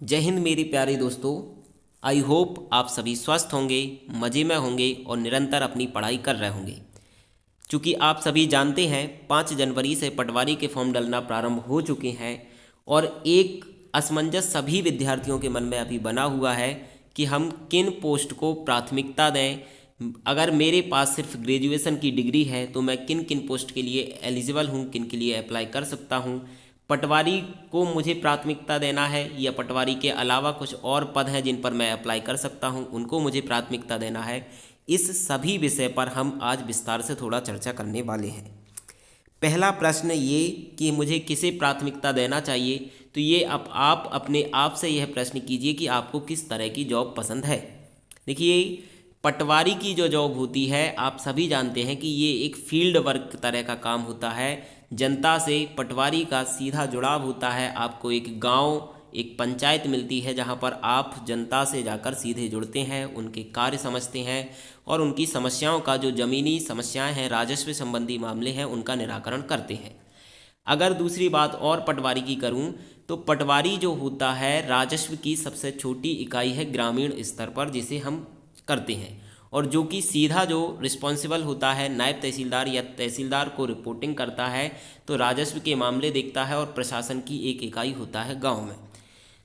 जय हिंद मेरे प्यारे दोस्तों। आई होप आप सभी स्वस्थ होंगे, मज़े में होंगे और निरंतर अपनी पढ़ाई कर रहे होंगे। चूँकि आप सभी जानते हैं 5 जनवरी से पटवारी के फॉर्म डलना प्रारंभ हो चुके हैं और एक असमंजस सभी विद्यार्थियों के मन में अभी बना हुआ है कि हम किन पोस्ट को प्राथमिकता दें। अगर मेरे पास सिर्फ ग्रेजुएशन की डिग्री है तो मैं किन किन पोस्ट के लिए एलिजिबल हूँ, किन के लिए अप्लाई कर सकता हूँ। पटवारी को मुझे प्राथमिकता देना है या पटवारी के अलावा कुछ और पद हैं जिन पर मैं अप्लाई कर सकता हूं, उनको मुझे प्राथमिकता देना है। इस सभी विषय पर हम आज विस्तार से थोड़ा चर्चा करने वाले हैं। पहला प्रश्न ये कि मुझे किसे प्राथमिकता देना चाहिए, तो ये अब आप अपने आप से यह प्रश्न कीजिए कि आपको किस तरह की जॉब पसंद है। देखिए, पटवारी की जो जॉब होती है आप सभी जानते हैं कि ये एक फील्ड वर्क तरह का काम होता है। जनता से पटवारी का सीधा जुड़ाव होता है। आपको एक गांव, एक पंचायत मिलती है जहां पर आप जनता से जाकर सीधे जुड़ते हैं, उनके कार्य समझते हैं और उनकी समस्याओं का, जो ज़मीनी समस्याएं हैं, राजस्व संबंधी मामले हैं, उनका निराकरण करते हैं। अगर दूसरी बात और पटवारी की करूं तो पटवारी जो होता है राजस्व की सबसे छोटी इकाई है ग्रामीण स्तर पर, जिसे हम करते हैं और जो कि सीधा जो रिस्पॉन्सिबल होता है नायब तहसीलदार या तहसीलदार को रिपोर्टिंग करता है, तो राजस्व के मामले देखता है और प्रशासन की एक इकाई होता है गांव में।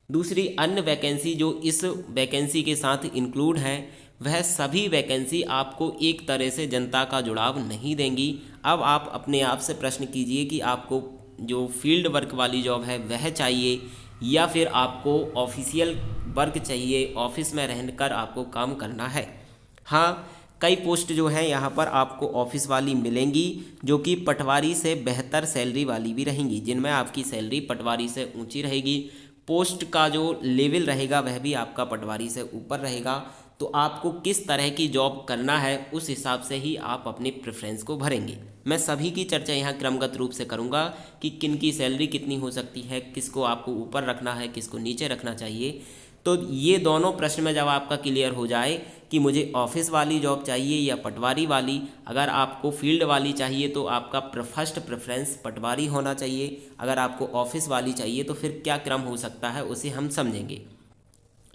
दूसरी अन्य वैकेंसी जो इस वैकेंसी के साथ इंक्लूड हैं, वह सभी वैकेंसी आपको एक तरह से जनता का जुड़ाव नहीं देंगी। अब आप अपने आप से प्रश्न कीजिए कि आपको जो फील्ड वर्क वाली जॉब है वह चाहिए या फिर आपको ऑफिशियल वर्क चाहिए, ऑफिस में रहकर आपको काम करना है। हाँ, कई पोस्ट जो हैं यहाँ पर आपको ऑफिस वाली मिलेंगी जो कि पटवारी से बेहतर सैलरी वाली भी रहेंगी, जिनमें आपकी सैलरी पटवारी से ऊंची रहेगी। पोस्ट का जो लेवल रहेगा वह भी आपका पटवारी से ऊपर रहेगा। तो आपको किस तरह की जॉब करना है उस हिसाब से ही आप अपने प्रेफरेंस को भरेंगे। मैं सभी की चर्चा यहाँ क्रमगत रूप से करूँगा कि किन की सैलरी कितनी हो सकती है, किसको आपको ऊपर रखना है, किसको नीचे रखना चाहिए। तो ये दोनों प्रश्न में जब आपका क्लियर हो जाए कि मुझे ऑफिस वाली जॉब चाहिए या पटवारी वाली, अगर आपको फील्ड वाली चाहिए तो आपका फर्स्ट प्रेफरेंस पटवारी होना चाहिए। अगर आपको ऑफिस वाली चाहिए तो फिर क्या क्रम हो सकता है उसे हम समझेंगे।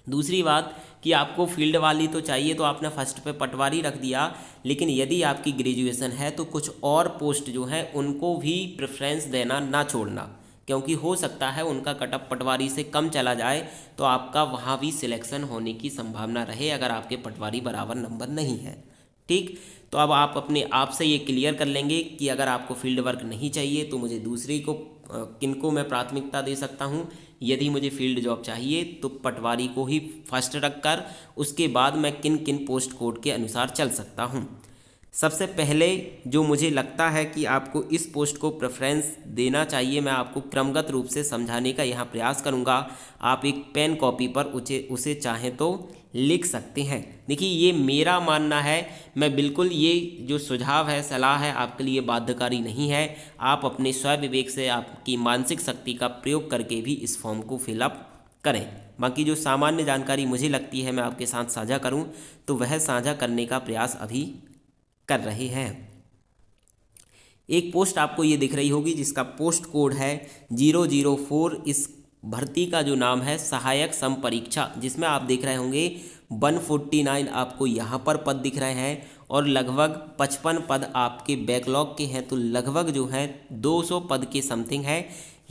दूसरी बात कि आपको फील्ड वाली तो चाहिए तो आपने फर्स्ट पे पटवारी रख दिया, लेकिन यदि आपकी ग्रेजुएशन है तो कुछ और पोस्ट जो है उनको भी प्रेफरेंस देना ना छोड़ना, क्योंकि हो सकता है उनका कटअप पटवारी से कम चला जाए तो आपका वहाँ भी सिलेक्शन होने की संभावना रहे अगर आपके पटवारी बराबर नंबर नहीं है। ठीक, तो अब आप अपने आप से ये क्लियर कर लेंगे कि अगर आपको फील्ड वर्क नहीं चाहिए तो मुझे दूसरी को किनको मैं प्राथमिकता दे सकता हूँ। यदि मुझे फील्ड जॉब चाहिए तो पटवारी को ही फर्स्ट रखकर उसके बाद मैं किन किन पोस्ट कोड के अनुसार चल सकता हूँ। सबसे पहले जो मुझे लगता है कि आपको इस पोस्ट को प्रेफरेंस देना चाहिए, मैं आपको क्रमगत रूप से समझाने का यहाँ प्रयास करूँगा। आप एक पेन कॉपी पर उसे चाहें तो लिख सकते हैं। देखिए, ये मेरा मानना है, मैं बिल्कुल ये जो सुझाव है, सलाह है, आपके लिए बाध्यकारी नहीं है। आप अपने स्व विवेक से, आपकी मानसिक शक्ति का प्रयोग करके भी इस फॉर्म को फिलअप करें। बाकी जो सामान्य जानकारी मुझे लगती है मैं आपके साथ साझा करूं तो वह साझा करने का प्रयास अभी कर रहे हैं। एक पोस्ट आपको ये दिख रही होगी जिसका पोस्ट कोड है 004। इस भर्ती का जो नाम है सहायक संपरीक्षा, जिसमें आप देख रहे होंगे 149 आपको यहाँ पर पद दिख रहे हैं और लगभग 55 पद आपके बैकलॉग के हैं, तो लगभग जो है 200 पद के समथिंग है।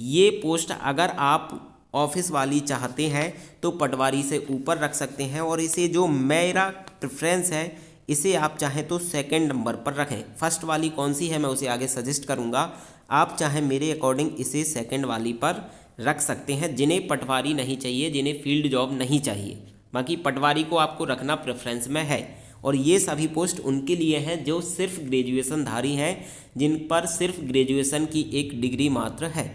ये पोस्ट अगर आप ऑफिस वाली चाहते हैं तो पटवारी से ऊपर रख सकते हैं और इसे, जो मेरा प्रेफरेंस है, इसे आप चाहें तो सेकंड नंबर पर रखें। फर्स्ट वाली कौन सी है मैं उसे आगे सजेस्ट करूंगा। आप चाहें मेरे अकॉर्डिंग इसे सेकंड वाली पर रख सकते हैं, जिन्हें पटवारी नहीं चाहिए, जिन्हें फील्ड जॉब नहीं चाहिए। बाकी पटवारी को आपको रखना प्रेफरेंस में है और ये सभी पोस्ट उनके लिए हैं जो सिर्फ ग्रेजुएशन धारी हैं, जिन पर सिर्फ ग्रेजुएशन की एक डिग्री मात्र है।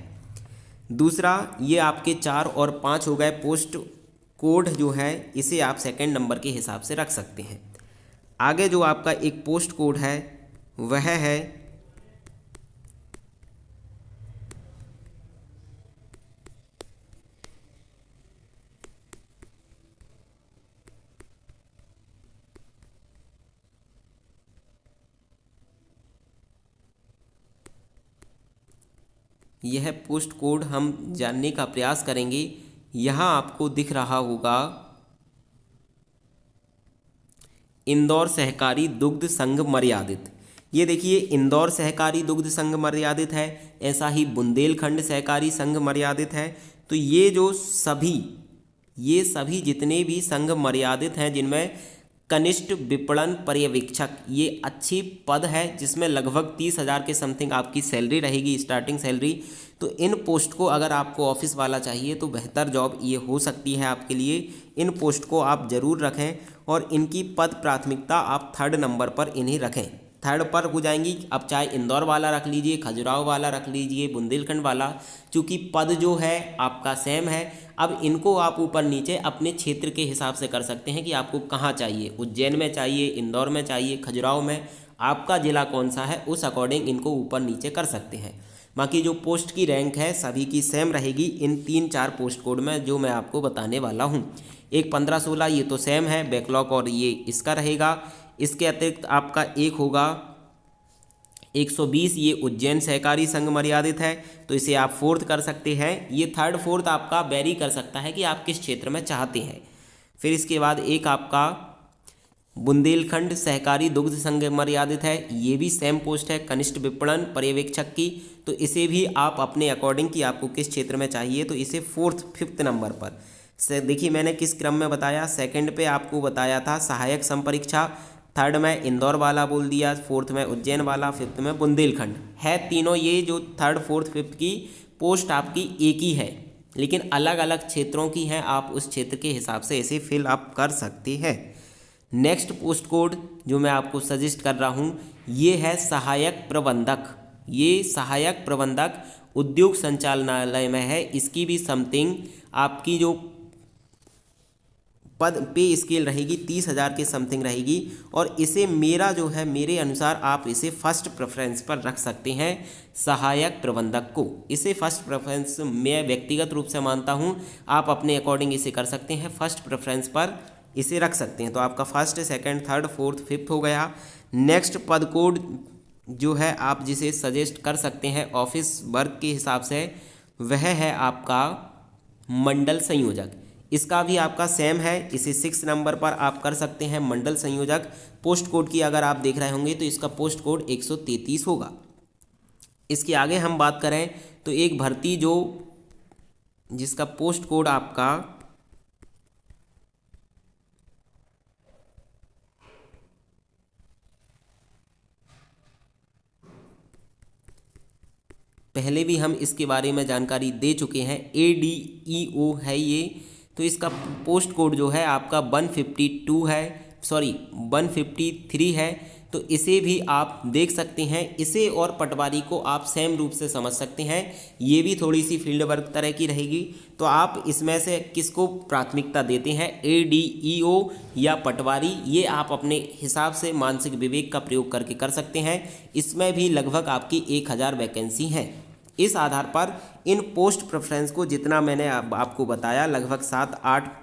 दूसरा, ये आपके 4 और 5 हो गए पोस्ट कोड जो है, इसे आप सेकंड नंबर के हिसाब से रख सकते हैं। आगे जो आपका एक पोस्ट कोड है वह है यह पोस्ट कोड हम जानने का प्रयास करेंगे यहाँ आपको दिख रहा होगा इंदौर सहकारी दुग्ध संघ मर्यादित। ये देखिए इंदौर सहकारी दुग्ध संघ मर्यादित है, ऐसा ही बुंदेलखंड सहकारी संघ मर्यादित है। तो ये सभी जितने भी संघ मर्यादित हैं जिनमें कनिष्ठ विपणन पर्यवेक्षक ये अच्छी पद है, जिसमें लगभग 30,000 के समथिंग आपकी सैलरी रहेगी, स्टार्टिंग सैलरी। तो इन पोस्ट को अगर आपको ऑफिस वाला चाहिए तो बेहतर जॉब ये हो सकती है आपके लिए। इन पोस्ट को आप ज़रूर रखें और इनकी पद प्राथमिकता आप 3rd नंबर पर इन्हें रखें। 3rd पर हो जाएंगी। अब चाहे इंदौर वाला रख लीजिए, खजुराहो वाला रख लीजिए, बुंदेलखंड वाला, चूँकि पद जो है आपका सेम है। अब इनको आप ऊपर नीचे अपने क्षेत्र के हिसाब से कर सकते हैं कि आपको कहाँ चाहिए, उज्जैन में चाहिए, इंदौर में चाहिए, खजुराहो में, आपका ज़िला कौन सा है उस अकॉर्डिंग इनको ऊपर नीचे कर सकते हैं। बाकी जो पोस्ट की रैंक है सभी की सेम रहेगी इन 3-4 पोस्ट कोड में जो मैं आपको बताने वाला हूँ। एक 15-16 ये तो सेम है बैकलॉग और ये इसका रहेगा। इसके अतिरिक्त आपका एक होगा 120, ये उज्जैन सहकारी संघ मर्यादित है, तो इसे आप 4th कर सकते हैं। ये 3rd 4th आपका वेरी कर सकता है कि आप किस क्षेत्र में चाहते हैं। फिर इसके बाद एक आपका बुंदेलखंड सहकारी दुग्ध संघ मर्यादित है, ये भी सेम पोस्ट है कनिष्ठ विपणन पर्यवेक्षक की। तो इसे भी आप अपने अकॉर्डिंग कि आपको किस क्षेत्र में चाहिए तो इसे 4th 5th नंबर पर से देखिए मैंने किस क्रम में बताया। 2nd पे आपको बताया था सहायक संपरीक्षा, 3rd में इंदौर वाला बोल दिया, 4th में उज्जैन वाला, 5th में बुंदेलखंड है। तीनों ये जो 3rd 4th 5th की पोस्ट आपकी एक ही है, लेकिन अलग अलग क्षेत्रों की हैं। आप उस क्षेत्र के हिसाब से इसे फिल अप कर सकते हैं। नेक्स्ट पोस्ट कोड जो मैं आपको सजेस्ट कर रहा हूँ ये है सहायक प्रबंधक। ये सहायक प्रबंधक उद्योग संचालनालय में है। इसकी भी समथिंग आपकी जो पद पे स्केल रहेगी 30,000 के समथिंग रहेगी, और इसे मेरे अनुसार आप इसे फर्स्ट प्रेफरेंस पर रख सकते हैं। सहायक प्रबंधक को इसे फर्स्ट प्रेफरेंस मैं व्यक्तिगत रूप से मानता हूं, आप अपने अकॉर्डिंग इसे कर सकते हैं, फर्स्ट प्रेफरेंस पर इसे रख सकते हैं। तो आपका 1st 2nd 3rd 4th 5th हो गया। नेक्स्ट पद कोड जो है आप जिसे सजेस्ट कर सकते हैं ऑफिस वर्क के हिसाब से वह है आपका मंडल संयोजक। इसका भी आपका सेम है, इसे 6 नंबर पर आप कर सकते हैं मंडल संयोजक। पोस्ट कोड की अगर आप देख रहे होंगे तो इसका पोस्ट कोड 133 होगा। इसके आगे हम बात करें तो एक भर्ती जिसका पोस्ट कोड आपका पहले भी हम इसके बारे में जानकारी दे चुके हैं, ADEO है ये। तो इसका पोस्ट कोड जो है आपका 153 है। तो इसे भी आप देख सकते हैं। इसे और पटवारी को आप सेम रूप से समझ सकते हैं, ये भी थोड़ी सी फील्ड वर्क तरह की रहेगी। तो आप इसमें से किसको प्राथमिकता देते हैं, ADEO या पटवारी, ये आप अपने हिसाब से मानसिक विवेक का प्रयोग करके कर सकते हैं। इसमें भी लगभग आपकी 1000 वैकेंसी हैं। इस आधार पर इन पोस्ट प्रेफरेंस को जितना मैंने आपको बताया, लगभग 7-8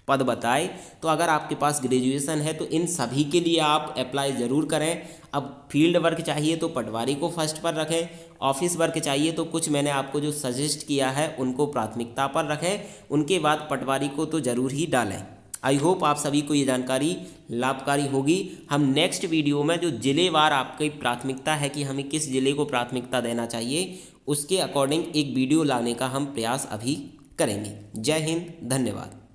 पद बताए, तो अगर आपके पास ग्रेजुएशन है तो इन सभी के लिए आप अप्लाई ज़रूर करें। अब फील्ड वर्क चाहिए तो पटवारी को फर्स्ट पर रखें, ऑफिस वर्क चाहिए तो कुछ मैंने आपको जो सजेस्ट किया है उनको प्राथमिकता पर रखें, उनके बाद पटवारी को तो ज़रूर ही डालें। आई होप आप सभी को ये जानकारी लाभकारी होगी। हम नेक्स्ट वीडियो में जो जिलेवार आपकी प्राथमिकता है कि हमें किस जिले को प्राथमिकता देना चाहिए, उसके अकॉर्डिंग एक वीडियो लाने का हम प्रयास अभी करेंगे। जय हिंद, धन्यवाद।